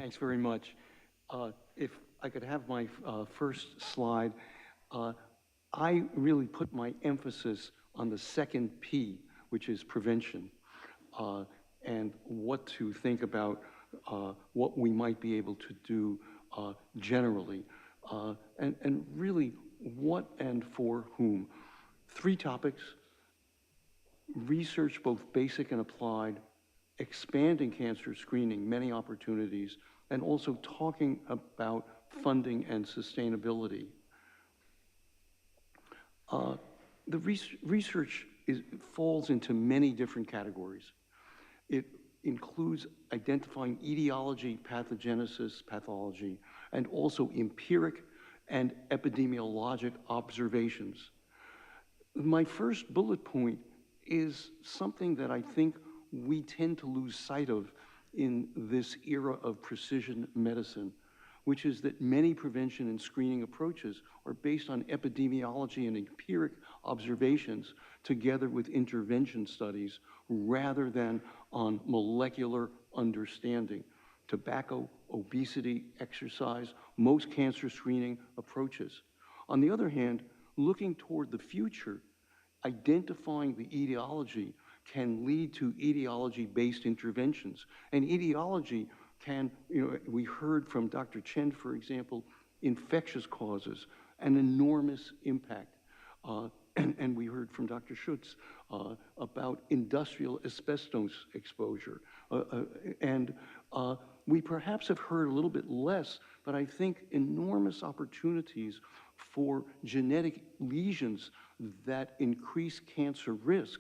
Thanks very much. If I could have my first slide, I really put my emphasis on the second P, which is prevention, and what to think about, what we might be able to do generally, and really what and for whom. 3 topics: research, both basic and applied, expanding cancer screening, many opportunities, and also talking about funding and sustainability. The research falls into many different categories. It includes identifying etiology, pathogenesis, pathology, and also empiric and epidemiologic observations. My first bullet point is something that I think we tend to lose sight of in this era of precision medicine, which is that many prevention and screening approaches are based on epidemiology and empiric observations together with intervention studies rather than on molecular understanding. Tobacco, obesity, exercise, most cancer screening approaches. On the other hand, looking toward the future, identifying the etiology can lead to etiology-based interventions. And etiology can, we heard from Dr. Chen, for example, infectious causes, an enormous impact. And we heard from Dr. Schutz about industrial asbestos exposure. And we perhaps have heard a little bit less, but I think enormous opportunities for genetic lesions that increase cancer risk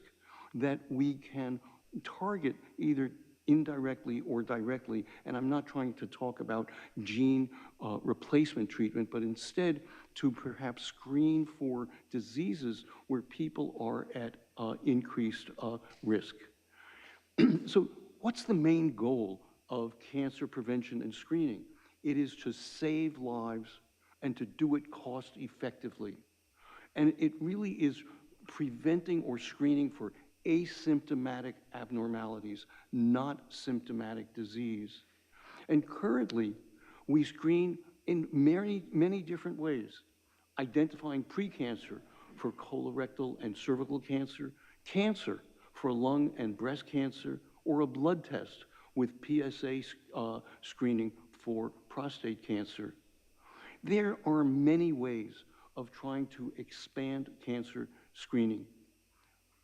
that we can target either indirectly or directly. And I'm not trying to talk about gene replacement treatment, but instead to perhaps screen for diseases where people are at increased risk. So what's the main goal of cancer prevention and screening? It is to save lives and to do it cost effectively. And it really is preventing or screening for asymptomatic abnormalities, not symptomatic disease. And currently, we screen in many different ways, identifying precancer for colorectal and cervical cancer, cancer for lung and breast cancer, or a blood test with PSA screening for prostate cancer. There are many ways of trying to expand cancer screening.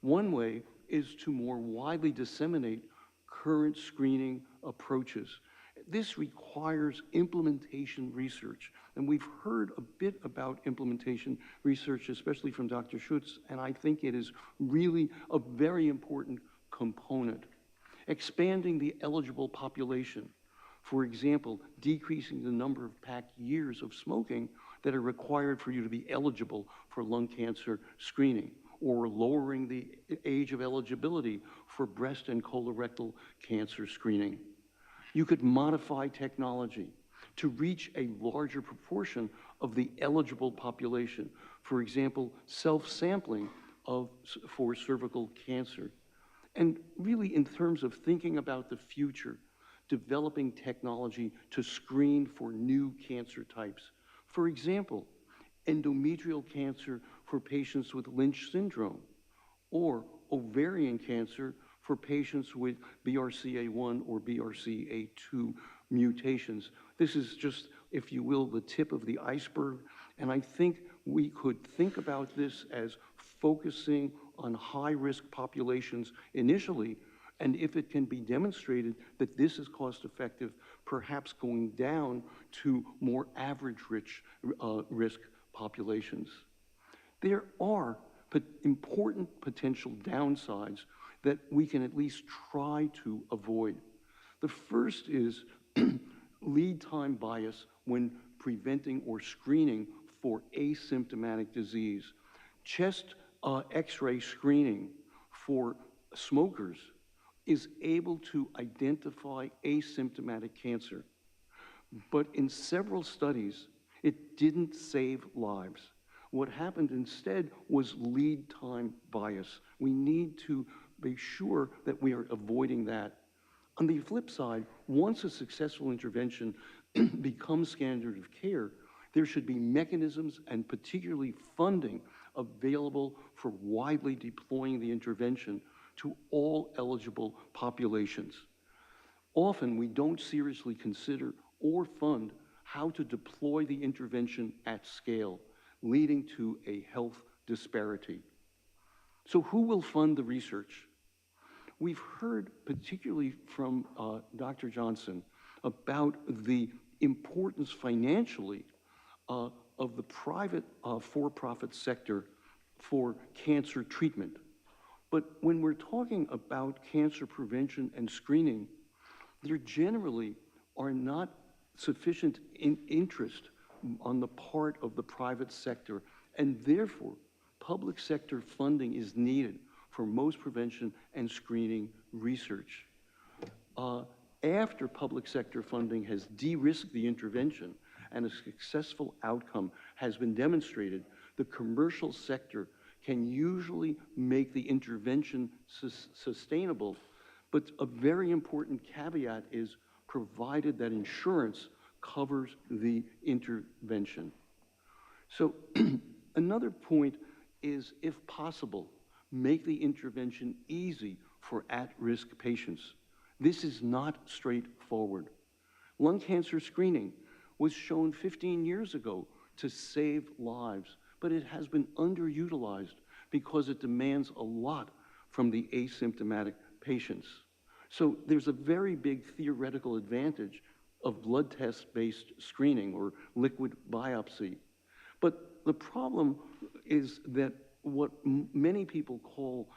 One way is to more widely disseminate current screening approaches. This requires implementation research, and we've heard a bit about implementation research, especially from Dr. Schutz, and I think it is really a very important component. Expanding the eligible population. For example, decreasing the number of packed years of smoking that are required for you to be eligible for lung cancer screening, or lowering the age of eligibility for breast and colorectal cancer screening. You could modify technology to reach a larger proportion of the eligible population. For example, self-sampling for cervical cancer. And really, in terms of thinking about the future, developing technology to screen for new cancer types. For example, endometrial cancer for patients with Lynch syndrome, or ovarian cancer for patients with BRCA1 or BRCA2 mutations. This is just, if you will, the tip of the iceberg, and I think we could think about this as focusing on high-risk populations initially, and if it can be demonstrated that this is cost-effective, perhaps going down to more average risk populations. There are important potential downsides that we can at least try to avoid. The first is lead time bias when preventing or screening for asymptomatic disease. Chest X-ray screening for smokers is able to identify asymptomatic cancer. But in several studies, it didn't save lives. What happened instead was lead time bias. We need to be sure that we are avoiding that. On the flip side, once a successful intervention becomes standard of care, there should be mechanisms and particularly funding available for widely deploying the intervention to all eligible populations. Often we don't seriously consider or fund how to deploy the intervention at scale, leading to a health disparity. So who will fund the research? We've heard, particularly from Dr. Johnson, about the importance financially of the private for-profit sector for cancer treatment. But when we're talking about cancer prevention and screening, there generally are not sufficient interest on the part of the private sector, and therefore public sector funding is needed for most prevention and screening research. After public sector funding has de-risked the intervention and a successful outcome has been demonstrated, the commercial sector can usually make the intervention sustainable. But a very important caveat is provided that insurance covers the intervention. So another point is, if possible, make the intervention easy for at-risk patients. This is not straightforward. Lung cancer screening was shown 15 years ago to save lives, but it has been underutilized because it demands a lot from the asymptomatic patients. So there's a very big theoretical advantage of blood test-based screening or liquid biopsy. But the problem is that what many people call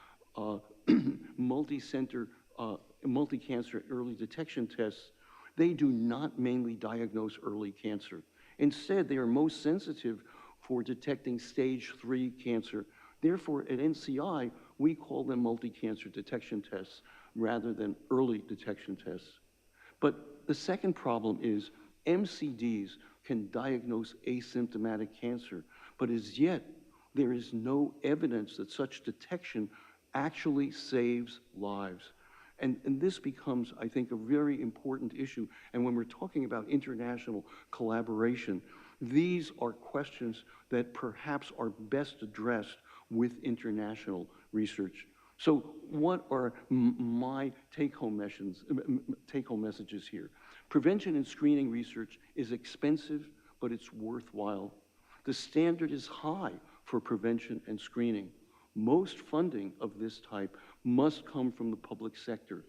multi-center, multi-cancer early detection tests, they do not mainly diagnose early cancer. Instead, they are most sensitive for detecting stage 3 cancer. Therefore, at NCI, we call them multi-cancer detection tests rather than early detection tests. But the second problem is MCDs can diagnose asymptomatic cancer, but as yet, there is no evidence that such detection actually saves lives. And this becomes, I think, a very important issue. And when we're talking about international collaboration, these are questions that perhaps are best addressed with international research. So what are my take-home messages here? Prevention and screening research is expensive, but it's worthwhile. The standard is high for prevention and screening. Most funding of this type must come from the public sector.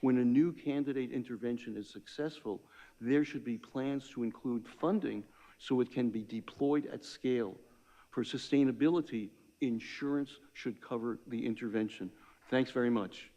When a new candidate intervention is successful, there should be plans to include funding so it can be deployed at scale. For sustainability, insurance should cover the intervention. Thanks very much.